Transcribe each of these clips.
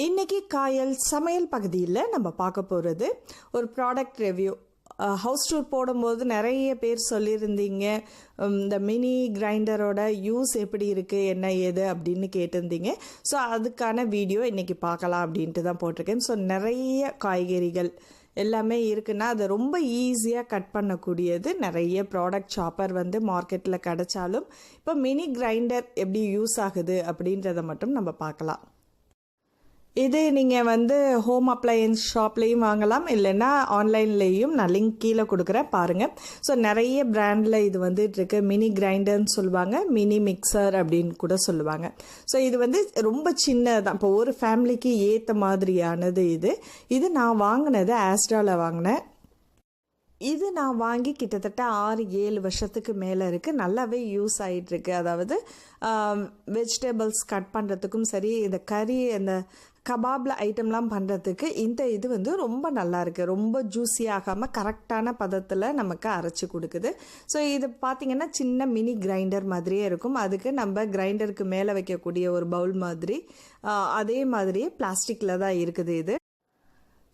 இன்னைக்கு காயல் சமையல் பகுதியில் நம்ம பார்க்க போகிறது ஒரு ப்ராடக்ட் ரிவ்யூ. ஹவுஸ் டூர் போடும்போது நிறைய பேர் சொல்லியிருந்தீங்க, இந்த மினி கிரைண்டரோட யூஸ் எப்படி இருக்குது, என்ன ஏது அப்படின்னு கேட்டிருந்தீங்க. ஸோ அதுக்கான வீடியோ இன்றைக்கி பார்க்கலாம் அப்படின்ட்டு தான் போட்டிருக்கேன். ஸோ நிறைய காய்கறிகள் எல்லாமே இருக்குன்னா அது ரொம்ப ஈஸியாக கட் பண்ணக்கூடியது. நிறைய ப்ராடக்ட் சாப்பர் மார்க்கெட்டில் கிடைச்சாலும் இப்போ மினி கிரைண்டர் எப்படி யூஸ் ஆகுது அப்படின்றத மட்டும் நம்ம பார்க்கலாம். இது நீங்கள் ஹோம் அப்ளையன்ஸ் ஷாப்லேயும் வாங்கலாம், இல்லைன்னா ஆன்லைன்லேயும் நான் லிங்க் கீழே கொடுக்குறேன் பாருங்கள். ஸோ நிறைய பிராண்டில் இது இருக்கு. மினி கிரைண்டர்னு சொல்லுவாங்க, மினி மிக்சர் அப்படின்னு கூட சொல்லுவாங்க. ஸோ இது ரொம்ப சின்னதான், இப்போ ஒரு ஃபேமிலிக்கு ஏற்ற மாதிரியானது. இது நான் வாங்கினது ஆஸ்ட்ராவில் வாங்கினேன். இது நான் வாங்கி கிட்டத்தட்ட 6-7 வருஷத்துக்கு மேலே இருக்குது. நல்லாவே யூஸ் ஆகிட்டுருக்கு. அதாவது வெஜிடபிள்ஸ் கட் பண்ணுறதுக்கும் சரி, இந்த கறி இந்த கபாப்ல ஐட்டம்லாம் பண்ணுறதுக்கு இந்த இது ரொம்ப நல்லா இருக்குது. ரொம்ப ஜூஸியாகாமல் கரெக்டான பதத்தில் நமக்கு அரைச்சி கொடுக்குது. ஸோ இது பார்த்திங்கன்னா சின்ன மினி கிரைண்டர் மாதிரியே இருக்கும். அதுக்கு நம்ம கிரைண்டருக்கு மேலே வைக்கக்கூடிய ஒரு பவுல் மாதிரி, அதே மாதிரியே பிளாஸ்டிக்கில் தான் இருக்குது இது.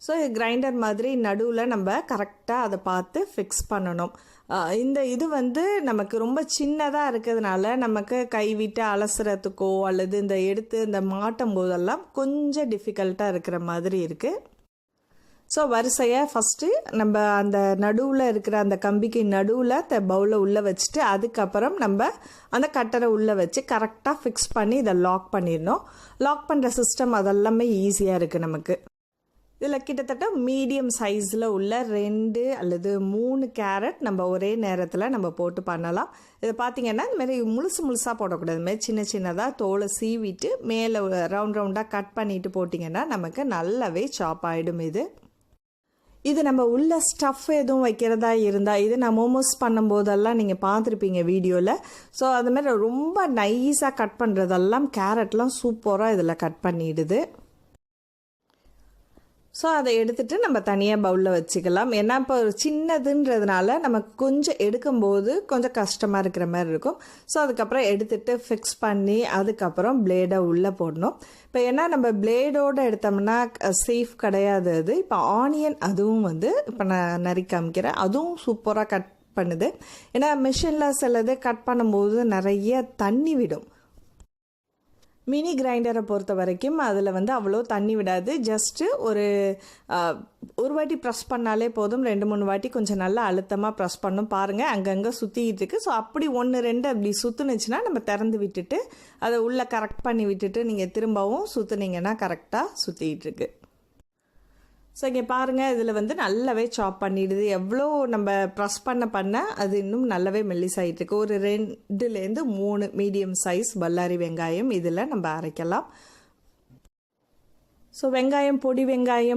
ஸோ கிரைண்டர் மாதிரி நடுவில் நம்ம கரெக்டாக அதை பார்த்து ஃபிக்ஸ் பண்ணணும். இந்த இது நமக்கு ரொம்ப சின்னதாக இருக்கிறதுனால நமக்கு கைவிட்டு அலசுறதுக்கோ அல்லது இந்த எடுத்து இந்த மாட்டும் போதெல்லாம் கொஞ்சம் டிஃபிகல்ட்டாக இருக்கிற மாதிரி இருக்குது. ஸோ வரிசையாக ஃபஸ்ட்டு நம்ம அந்த நடுவில் இருக்கிற அந்த கம்பிக்கு நடுவில் பவுலை உள்ளே வச்சுட்டு அதுக்கப்புறம் நம்ம அந்த கட்டரை உள்ளே வச்சு கரெக்டாக ஃபிக்ஸ் பண்ணி இதை லாக் பண்ணிடணும். லாக் பண்ணுற சிஸ்டம் அதெல்லாமே ஈஸியாக இருக்குது நமக்கு. இதில் கிட்டத்தட்ட மீடியம் சைஸில் உள்ள 2 அல்லது 3 கேரட் நம்ம ஒரே நேரத்தில் நம்ம போட்டு பண்ணலாம். இதை பார்த்திங்கன்னா இதுமாரி முழுசாக போடக்கூடாது. இதுமாதிரி சின்ன சின்னதாக தோலை சீவிட்டு மேலே ரவுண்டாக கட் பண்ணிவிட்டு போட்டிங்கன்னா நமக்கு நல்லாவே சாப் ஆகிடும். இது நம்ம உள்ள ஸ்டஃப் எதுவும் வைக்கிறதா இருந்தால், இது நான் மோமோஸ் பண்ணும்போதெல்லாம் நீங்கள் பார்த்துருப்பீங்க வீடியோவில். ஸோ அதுமாதிரி ரொம்ப நைஸாக கட் பண்ணுறதெல்லாம் கேரட்லாம் சூப்பராக இதில் கட் பண்ணிடுது. ஸோ அதை எடுத்துகிட்டு நம்ம தனியாக பவுலில் வச்சுக்கலாம். ஏன்னா இப்போ சின்னதுன்றதுனால நமக்கு கொஞ்சம் எடுக்கும்போது கொஞ்சம் கஷ்டமாக இருக்கிற மாதிரி இருக்கும். ஸோ அதுக்கப்புறம் எடுத்துகிட்டு ஃபிக்ஸ் பண்ணி அதுக்கப்புறம் பிளேடை உள்ளே போடணும். இப்போ ஏன்னா நம்ம பிளேடோடு எடுத்தோம்னா சேஃப் கிடையாது அது. இப்போ ஆனியன் அதுவும் இப்போ நான் நறுக்கி காமிக்கிறேன், அதுவும் சூப்பராக கட் பண்ணுது. ஏன்னா மிஷினில் சிலது கட் பண்ணும்போது நிறைய தண்ணி விடும். மினி கிரைண்டரை பொறுத்த வரைக்கும் அதில் அவ்வளோ தண்ணி விடாது. ஜஸ்ட்டு ஒரு வாட்டி ப்ரெஸ் பண்ணாலே போதும். 2-3 வாட்டி கொஞ்சம் நல்லா அழுத்தமாக ப்ரெஸ் பண்ணும். பாருங்கள் அங்கங்கே சுற்றிக்கிட்டு இருக்குது. ஸோ அப்படி 1-2 அப்படி சுற்றுனுச்சுன்னா நம்ம திறந்து விட்டுட்டு அதை உள்ளே கரெக்ட் பண்ணி விட்டுட்டு நீங்கள் திரும்பவும் சுற்றுனீங்கன்னா கரெக்டாக சுற்றிக்கிட்டு இருக்கு. ஸோ இங்கே பாருங்கள் இதில் நல்லாவே சாப் பண்ணிடுது. எவ்வளோ நம்ம ப்ரெஸ் பண்ண அது இன்னும் நல்லாவே மெல்லிசாயிட்ருக்கு. ஒரு 2-3 மீடியம் சைஸ் பல்லாரி வெங்காயம் இதில் நம்ம அரைக்கலாம். ஸோ வெங்காயம்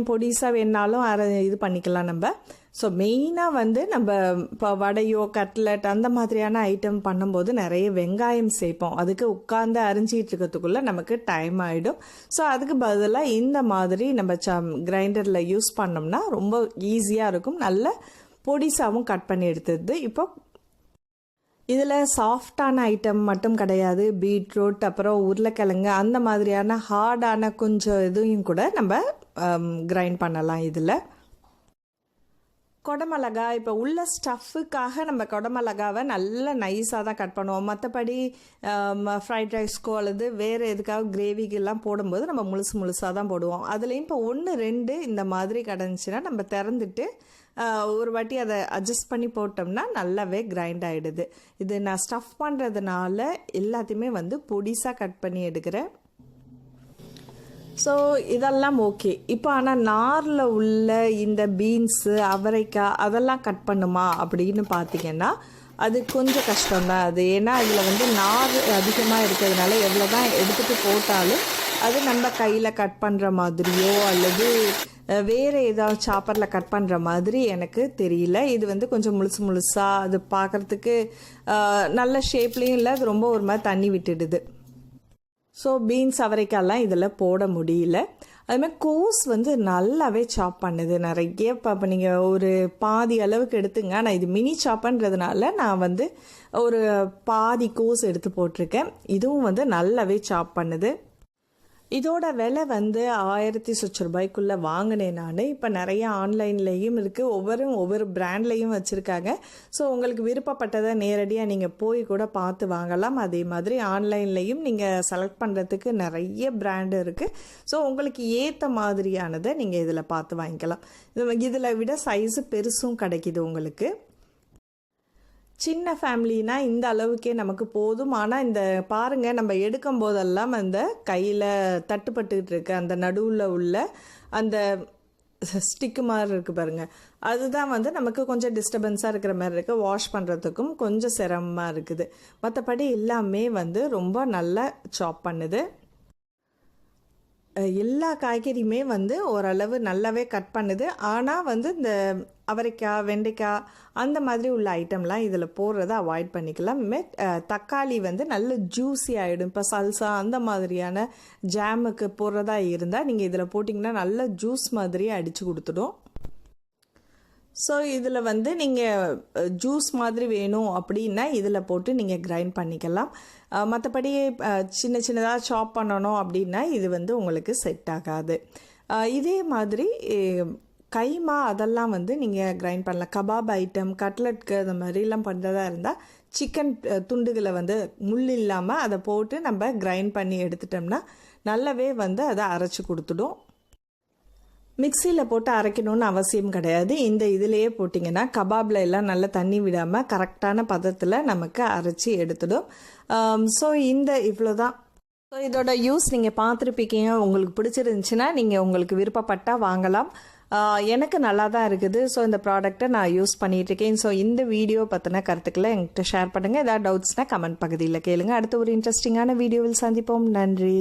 பொடிசாக வேணாலும் இது பண்ணிக்கலாம் நம்ம. ஸோ மெயினாக நம்ம இப்போ வடையோ கட்லட் அந்த மாதிரியான ஐட்டம் பண்ணும்போது நிறைய வெங்காயம் சேர்ப்போம். அதுக்கு உட்காந்து அரிஞ்சிட்டு இருக்கிறதுக்குள்ளே நமக்கு டைம் ஆகிடும். ஸோ அதுக்கு பதிலாக இந்த மாதிரி நம்ம கிரைண்டரில் யூஸ் பண்ணோம்னா ரொம்ப ஈஸியாக இருக்கும். நல்ல பொடிசாகவும் கட் பண்ணி எடுத்துது. இப்போ இதில் சாஃப்டான ஐட்டம் மட்டும் கிடையாது, பீட்ரூட் அப்புறம் உருளைக்கிழங்கு அந்த மாதிரியான ஹார்டான கொஞ்சம் இதையும் கூட நம்ம கிரைண்ட் பண்ணலாம். இதில் கொடமிளகா இப்போ உள்ள ஸ்டஃப்புக்காக நம்ம கொடமிளகாவை நல்லா நைஸாக தான் கட் பண்ணுவோம். மற்றபடி ஃப்ரைட் ரைஸ்க்கோ அல்லது வேறு எதுக்காக கிரேவிக்கெல்லாம் போடும்போது நம்ம முழுசாக தான் போடுவோம். அதுலேயும் இப்போ 1-2 இந்த மாதிரி கிடந்துச்சுன்னா நம்ம திறந்துட்டு ஒரு வாட்டி அதை அட்ஜஸ்ட் பண்ணி போட்டோம்னா நல்லாவே கிரைண்ட் ஆகிடுது. இது நான் ஸ்டஃப் பண்ணுறதுனால எல்லாத்தையுமே பொடிசாக கட் பண்ணி எடுக்கிறேன். ஸோ இதெல்லாம் ஓகே. இப்போ ஆனால் நாரில் உள்ள இந்த பீன்ஸு அவரைக்காய் அதெல்லாம் கட் பண்ணுமா அப்படின்னு பார்த்தீங்கன்னா அது கொஞ்சம் கஷ்டம்தான் அது. ஏன்னா அதில் நார் அதிகமாக இருக்கிறதுனால எவ்வளோ தான் எடுத்துகிட்டு போட்டாலும் அது நம்ம கையில் கட் பண்ணுற மாதிரியோ அல்லது வேறு ஏதாவது சாப்பரில் கட் பண்ணுற மாதிரி எனக்கு தெரியல. இது கொஞ்சம் முழுசாக அது பார்க்குறதுக்கு நல்ல ஷேப்லேயும் இல்லை, அது ரொம்ப ஒரு மாதிரி தண்ணி விட்டுடுது. ஸோ பீன்ஸ் அவரைக்காலாம் இதில் போட முடியல. அதுமாதிரி கோஸ் நல்லாவே சாப் பண்ணுது நிறைய. இப்போ நீங்கள் ஒரு பாதி அளவுக்கு எடுத்துங்க. நான் இது மினி சாப்புன்றதுனால நான் ஒரு பாதி கோஸ் எடுத்து போட்டிருக்கேன். இதுவும் நல்லாவே சாப் பண்ணுது. இதோட விலை வந்து 1000 சொச்ச ரூபாய்க்குள்ளே வாங்கினேன் நான். இப்போ நிறைய ஆன்லைன்லேயும் இருக்குது, ஒவ்வொரு பிராண்ட்லேயும் வச்சுருக்காங்க. ஸோ உங்களுக்கு விருப்பப்பட்டதை நேரடியாக நீங்கள் போய் கூட பார்த்து வாங்கலாம். அதே மாதிரி ஆன்லைன்லேயும் நீங்கள் செலக்ட் பண்ணுறதுக்கு நிறைய பிராண்டு இருக்குது. ஸோ உங்களுக்கு ஏற்ற மாதிரியானதை நீங்கள் இதில் பார்த்து வாங்கிக்கலாம். இதில் விட சைஸு பெருசும் கிடைக்கிது உங்களுக்கு. சின்ன ஃபேமிலினா இந்த அளவுக்கே நமக்கு போதும். ஆனால் இந்த பாருங்கள், நம்ம எடுக்கும் போதெல்லாம் அந்த கையில் தட்டுப்பட்டுக்கிட்டு இருக்கு அந்த நடுவில் உள்ள அந்த ஸ்டிக்கு மாதிரி இருக்குது பாருங்கள், அதுதான் வந்து நமக்கு கொஞ்சம் டிஸ்டர்பன்ஸாக இருக்கிற மாதிரி இருக்குது. வாஷ் பண்ணுறதுக்கும் கொஞ்சம் சிரமமாக இருக்குது. மற்றபடி எல்லாமே வந்து ரொம்ப நல்லா சாப் பண்ணுது. எல்லா காய்கறியுமே வந்து ஓரளவு நல்லாவே கட் பண்ணுது. ஆனால் வந்து இந்த அவரைக்காய், வெண்டைக்காய் அந்த மாதிரி உள்ள ஐட்டம்லாம் இதில் போடுறத அவாய்ட் பண்ணிக்கலாம். தக்காளி வந்து நல்ல ஜூஸி ஆகிடும். இப்போ சல்சா அந்த மாதிரியான ஜாமுக்கு போடுறதா இருந்தால் நீங்கள் இதில் போட்டிங்கன்னா நல்ல ஜூஸ் மாதிரியே அடித்து கொடுத்துடும். ஸோ இதில் வந்து நீங்கள் ஜூஸ் மாதிரி வேணும் அப்படின்னா இதில் போட்டு நீங்கள் கிரைண்ட் பண்ணிக்கலாம். மற்றபடி சின்ன சின்னதாக சாப் பண்ணணும் அப்படின்னா இது வந்து உங்களுக்கு செட் ஆகாது. இதே மாதிரி கைமா அதெல்லாம் வந்து நீங்கள் கிரைண்ட் பண்ணலாம். கபாப் ஐட்டம், கட்லெட்க்கு அந்த மாதிரிலாம் பண்ணுறதா இருந்தால் சிக்கன் துண்டுகளை வந்து முள் இல்லாமல் அதை போட்டு நம்ம கிரைண்ட் பண்ணி எடுத்துட்டோம்னா நல்லாவே வந்து அதை அரைச்சி கொடுத்துடும். மிக்சியில் போட்டு அரைக்கணும்னு அவசியம் கிடையாது. இந்த இதிலேயே போட்டிங்கன்னா கபாபில் எல்லாம் நல்லா தண்ணி விடாமல் கரெக்டான பதத்தில் நமக்கு அரைச்சி எடுத்துடும். ஸோ இவ்வளோதான். ஸோ இதோட யூஸ் நீங்கள் பார்த்துருப்பீங்க. உங்களுக்கு பிடிச்சிருந்துச்சுன்னா நீங்கள் உங்களுக்கு விருப்பப்பட்டால் வாங்கலாம். எனக்கு நல்லா தான் இருக்குது. ஸோ இந்த ப்ராடக்ட்டை நான் யூஸ் பண்ணிகிட்ருக்கேன். ஸோ இந்த வீடியோ பற்றின கருத்துக்களை என்கிட்ட ஷேர் பண்ணுங்கள். ஏதாவது டவுட்ஸ்னால் கமெண்ட் பகுதியில் கேளுங்க. அடுத்த ஒரு இன்ட்ரெஸ்டிங்கான வீடியோவில் சந்திப்போம். நன்றி.